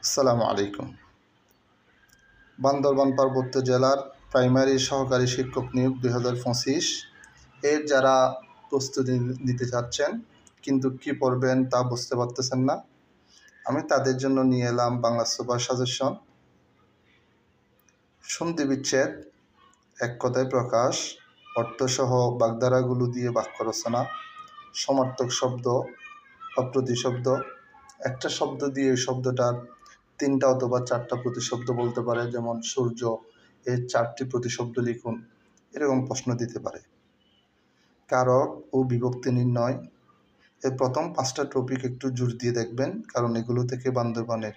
আসসালামু আলাইকুম। বান্দরবান পার্বত্য জেলার প্রাইমারি সহকারী শিক্ষক নিয়োগ 2025 এর যারা প্রস্তুতি নিতে চাচ্ছেন কিন্তু কি পড়বেন তা বুঝতে পারতেছেন না, আমি তাদের জন্য নিয়ে এলাম বাংলা সুপার সাজেশন। সন্ধি বিচ্ছেদ, এক কথায় প্রকাশ, অর্থসহ বাগধারাগুলো দিয়ে বাক্য রচনা, সমার্থক শব্দ বা প্রতিশব্দ, একটা শব্দ দিয়ে ওই শব্দটার 3টা অথবা 4টা প্রতিশব্দ বলতে পারে, যেমন সূর্য এর 4টি প্রতিশব্দ লিখুন, এরকম প্রশ্ন দিতে পারে। কারক ও বিভক্তি নির্ণয়, এর প্রথম 5টা টপিক একটু জোর দিয়ে দেখবেন, কারণ এগুলো থেকে বান্দরবানের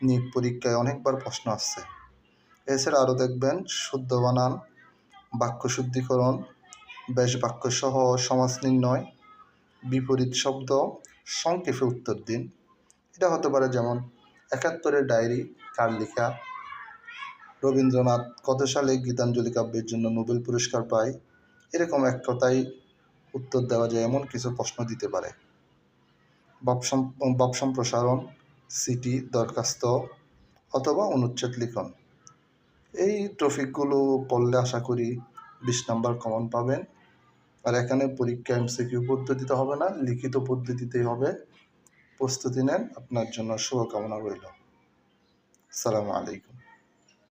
নিয়োগ পরীক্ষায় অনেকবার প্রশ্ন আসছে। এছাড়া আরও দেখবেন শুদ্ধ বানান, বাক্য শুদ্ধিকরণ, বেশ বাক্য সহ সমাস নির্ণয়, বিপরীত শব্দ, সংক্ষেপে উত্তর দিন। এটা হতে পারে যেমন 71-এর ডায়েরি কার লেখা, রবীন্দ্রনাথ কত সালে গীতাঞ্জলি কাব্যের জন্য নোবেল পুরস্কার পায়, এরকম এক কথায় উত্তর দেওয়া যায় এমন কিছু প্রশ্ন দিতে পারে। ভাব সম্প্রসারণ, সিটি, দরখাস্ত অথবা অনুচ্ছেদ লিখন। এই টপিকগুলো পড়লে আশা করি 20 নাম্বার কমন পাবেন। আর এখানে পরীক্ষা এমসিকিউ পদ্ধতিতে হবে না, লিখিত পদ্ধতিতেই হবে। প্রস্তুতি নেন, আপনার জন্য শুভকামনা রইল। আসসালামু আলাইকুম।